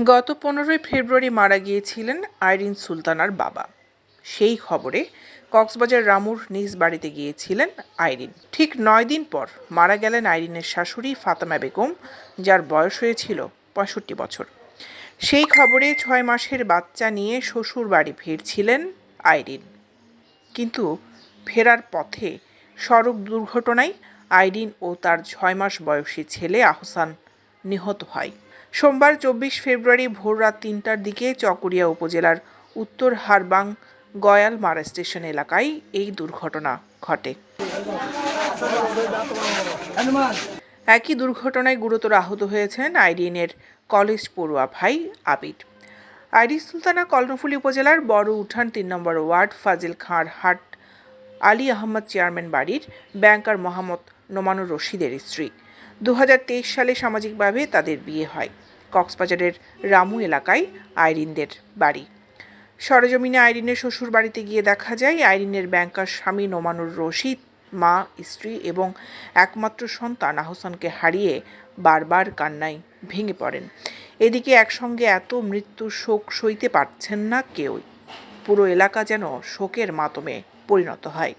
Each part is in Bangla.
গত 15 ফেব্রুয়ারি মারা গিয়েছিলেন আইরিন সুলতানার বাবা। সেই খবরে কক্সবাজার রামুর নিজ বাড়িতে গিয়েছিলেন আইরিন। ঠিক 9 দিন পর মারা গেলেন আইরিনের শাশুড়ি ফাতেমা বেগম, যার বয়স হয়েছিল 65 বছর। সেই খবরে 6 মাসের বাচ্চা নিয়ে শ্বশুর বাড়ি ফিরছিলেন আইরিন, কিন্তু ফেরার পথে সড়ক দুর্ঘটনায় আইরিন ও তার 6 মাস বয়সী ছেলে আহসান নিহত হয়। সোমবার 24 ফেব্রুয়ারি ভোররাত 3টার দিকে চকরিয়া উপজেলার উত্তর হারবাং গয়ালমারা স্টেশন এলাকায় এই দুর্ঘটনা ঘটে। একই দুর্ঘটনায় গুরুতর আহত হয়েছেন আইরিনের কলেজ পড়ুয়া ভাই আবিদ। আইরিন সুলতানা কর্ণফুলী উপজেলার বড় উঠান 3 নম্বর ওয়ার্ড ফাজিল খাঁর হাট আলী আহমদ চেয়ারম্যান বাড়ির ব্যাংকার মোহাম্মদ নোমানুর রশিদের স্ত্রী। 2023 সালে সামাজিকভাবে তাদের বিয়ে হয়। কক্সবাজারের রামু এলাকায় আইরিনদের বাড়ি। সরেজমিনে আইরিনের শ্বশুর বাড়িতে গিয়ে দেখা যায় আইরিনের ব্যাংকার স্বামী নোমানুর রশিদ, মা, স্ত্রী এবং একমাত্র সন্তান আহসানকে হারিয়ে বারবার কান্নায় ভেঙে পড়েন। এদিকে একসঙ্গে এত মৃত্যুর শোক সইতে পারছেন না কেউই। পুরো এলাকা যেন শোকের মাতমে পরিণত হয়।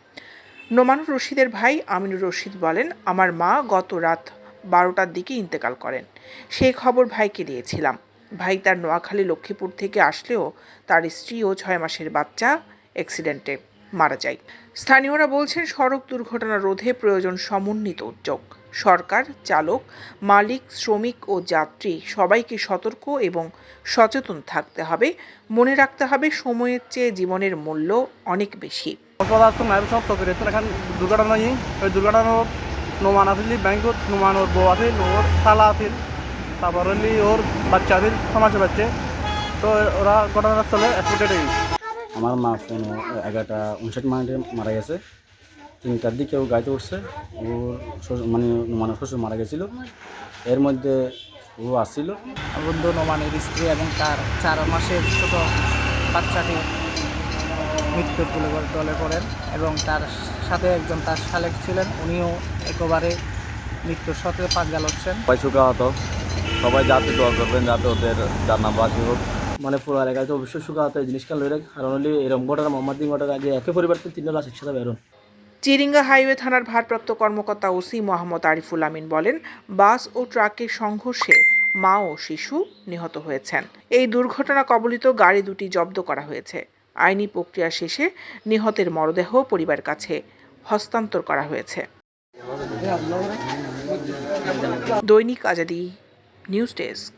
নোমানুর রশিদের ভাই আমিনুর রশিদ বলেন, আমার মা গত রাত 12টার দিকে ইন্তেকাল করেন। সেই খবর ভাইকে দিয়েছিলাম। ভাই তার নোয়াখালী লক্ষ্মীপুর থেকে আসলেও তার স্ত্রী ও 6 মাসের বাচ্চা অ্যাক্সিডেন্টে মারা যায়। স্থানীয়রা বলছেন, সড়ক দুর্ঘটনা রোধে প্রয়োজন সমন্বিত উদ্যোগ। সরকার, চালক, মালিক, শ্রমিক ও যাত্রী সবাইকে সতর্ক এবং সচেতন থাকতে হবে। মনে রাখতে হবে, সময়ের চেয়ে জীবনের মূল্য অনেক বেশি। নোমান আছিল ব্যাংকত, নোমান ওর বউ আছিল, ওর শালা আছিল, তারপর হলি ওর বাচ্চা আছিল, 6 মাসের বাচ্চা। তো ওরা ঘটনাস্থলে অ্যাক্সিডেন্ট হয়ে গেছে। আমার মা 11:59 মিনিটে মারা গেছে। 3টার দিকে ও গাড়িতে উঠছে, ওর মানে নোমানের শ্বশুর মারা গেছিলো। এর মধ্যে ও আসছিল। বন্ধু নোমানের স্ত্রী এবং তার 4 মাসের ছোট বাচ্চাটি মৃত্যুর দলে পড়েন এবং তার সাথে একজন তার শালেক ছিলেন, উনিও একেবারে মৃত্যুর সাথে পাঞ্জা লড়ছেন। সবাই শোকাহত, সবাই যাতে দোয়া করবেন যাতে ওদের জান্নাত বাঁচি হোক। মানে পুরো এলাকায় তো অবশ্যই শোকাহত এই জিনিসটা লড়ে, কারণ হলে এরকম ঘটনা মোহাম্মদ দিন ঘটার আগে একই পরিবর্তন 3টা লাশ একসাথে বেরোন। চিরিঙ্গা হাইওয়ে থানার ভারপ্রাপ্ত কর্মকর্তা ওসি মোহাম্মদ আরিফুল আমিন বলেন, বাস ও ট্রাকের সংঘর্ষে মা ও শিশু নিহত হয়েছেন। এই দুর্ঘটনা কবলিত গাড়ি দুটি জব্দ করা হয়েছে। আইনি প্রক্রিয়া শেষে নিহতের মরদেহ পরিবারের কাছে হস্তান্তর করা হয়েছে। দৈনিক আজাদী নিউজ ডেস্ক।